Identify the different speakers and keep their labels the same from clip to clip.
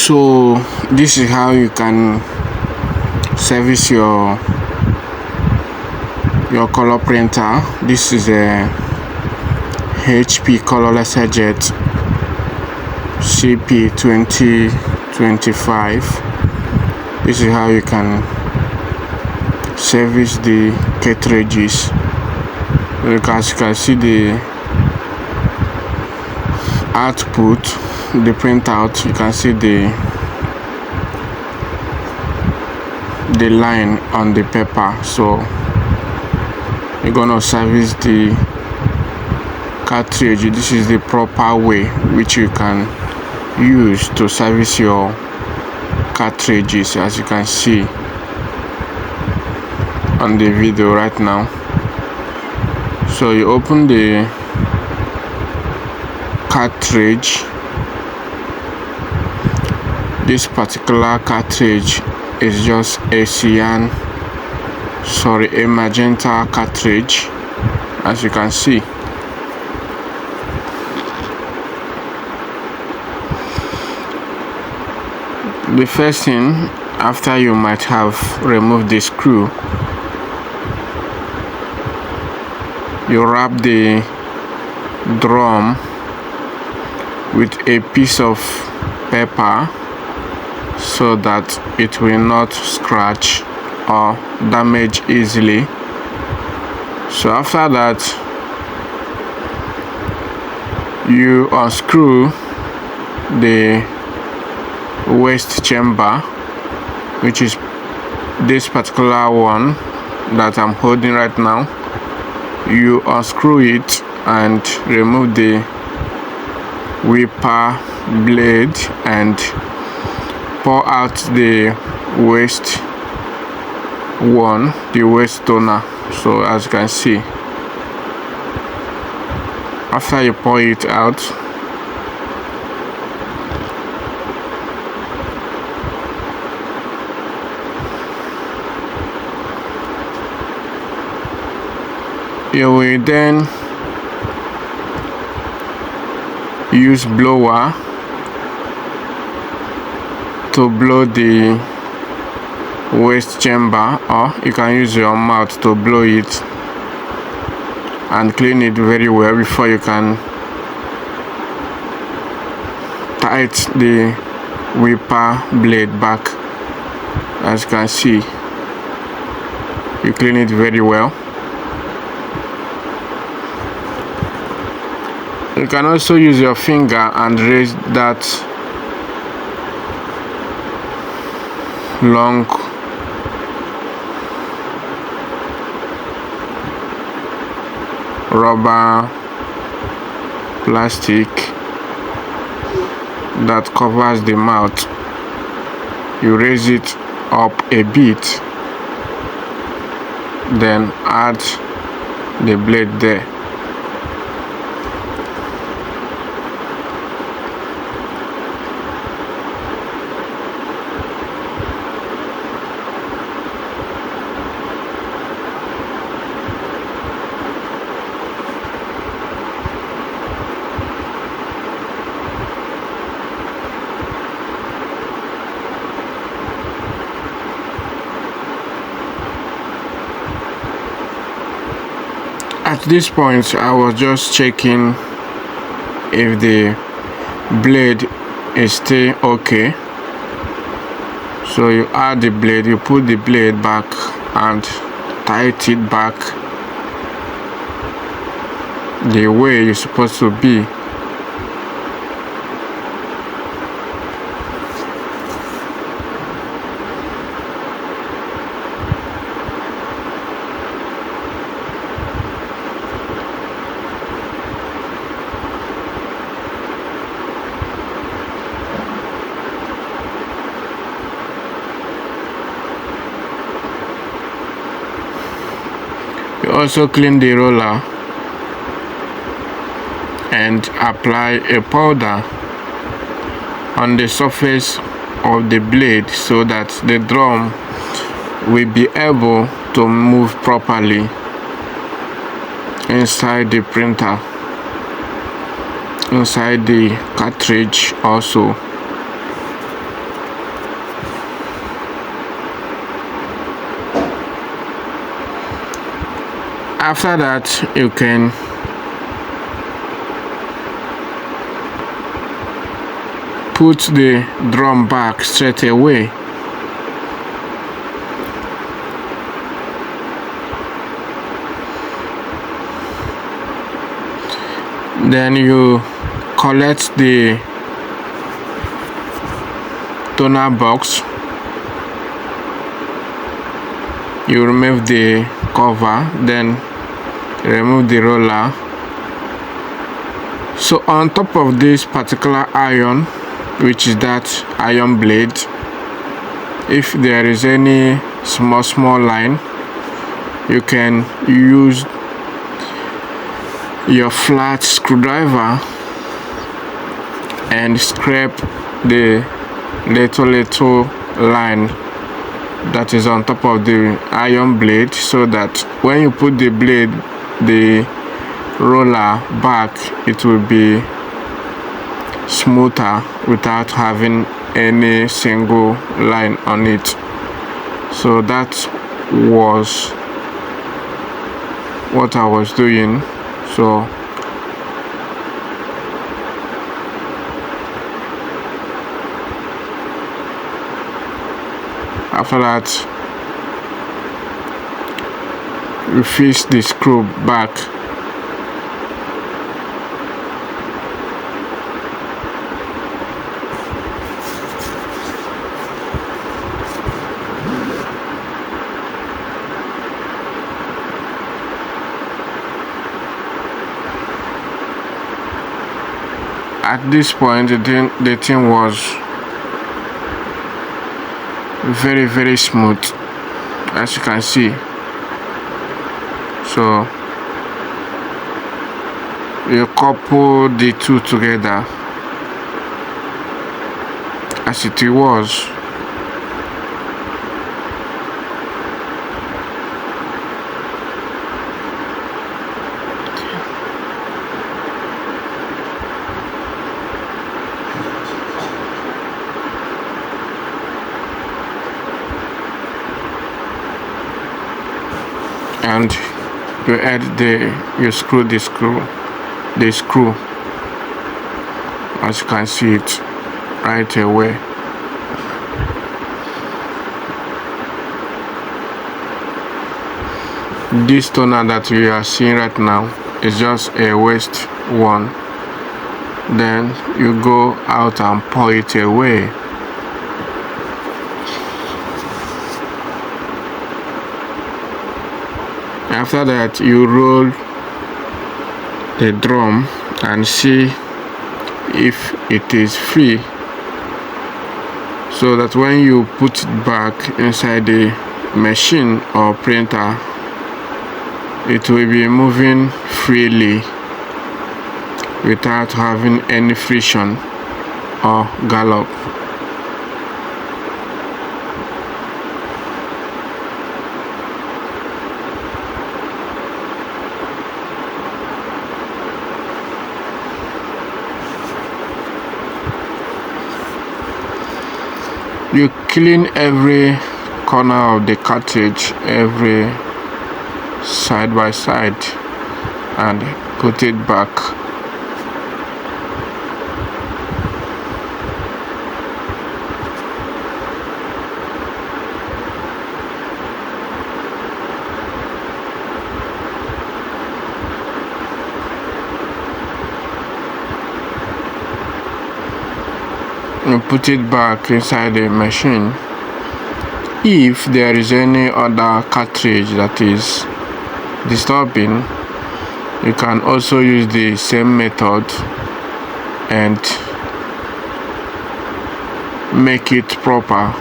Speaker 1: So this is how you can service your color printer. This is a HP Color LaserJet CP 2025. This is how you can service the cartridges. Because you can see the output, the printout. You can see the line on the paper. So you're gonna service the cartridge. This is the proper way which you can use to service your cartridges, as you can see on the video right now. So you open the cartridge. This particular cartridge is just a magenta cartridge, as you can see. The first thing, after you might have removed the screw, you wrap the drum with a piece of paper so that it will not scratch or damage easily. So after that, you unscrew the waste chamber, which is this particular one that I'm holding right now. You unscrew it and remove the wiper blade and pour out the waste toner. So as you can see, after you pour it out, you will then use blower to blow the waste chamber, or you can use your mouth to blow it and clean it very well before you can tight the wiper blade back. As you can see, you clean it very well. You can also use your finger and raise that long rubber plastic that covers the mouth. You raise it up a bit, then add the blade there. At this point, I was just checking if the blade is still okay. So you add the blade, you put the blade back and tight it back the way you're supposed to be. You also clean the roller and apply a powder on the surface of the blade so that the drum will be able to move properly inside the printer, inside the cartridge also. After that, you can put the drum back straight away. Then you collect the toner box. You remove the cover, then remove the roller. So on top of this particular iron, which is that iron blade, if there is any small line, you can use your flat screwdriver and scrape the little line that is on top of the iron blade, so that when you put the roller back, it will be smoother without having any single line on it. So that was what I was doing. So after that, you fix the screw back. At this point, the thing was very smooth, as you can see. So you couple the two together as it was. And you add you screw the screw, as you can see it right away. This toner that we are seeing right now is just a waste one. Then you go out and pour it away. After that, you roll the drum and see if it is free, so that when you put it back inside the machine or printer, it will be moving freely without having any friction or gallop. You clean every corner of the cartridge, every side by side, and put it back. You put it back inside the machine. If there is any other cartridge that is disturbing, you can also use the same method and make it proper.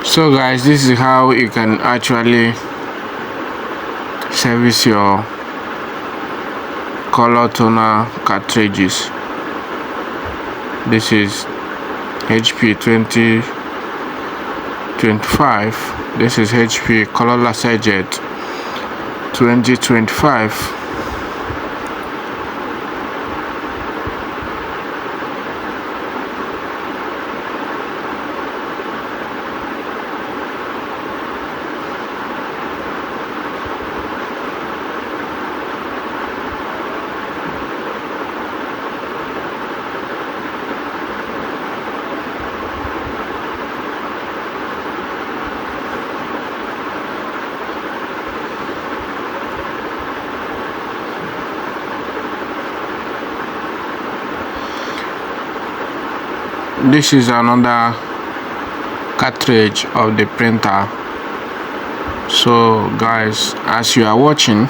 Speaker 1: So guys, this is how you can actually service your color toner cartridges. This is HP 2025. This is HP Color LaserJet 2025. This is another cartridge of the printer. So guys, as you are watching,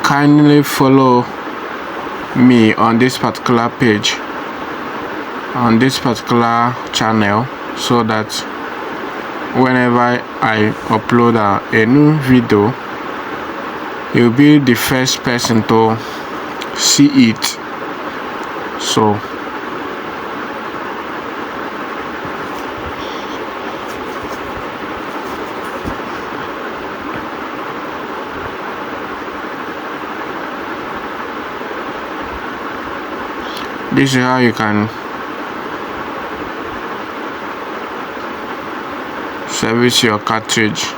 Speaker 1: kindly follow me on this particular page, on this particular channel, so that whenever I upload a new video, you'll be the first person to see it. So this is how you can service your cartridge.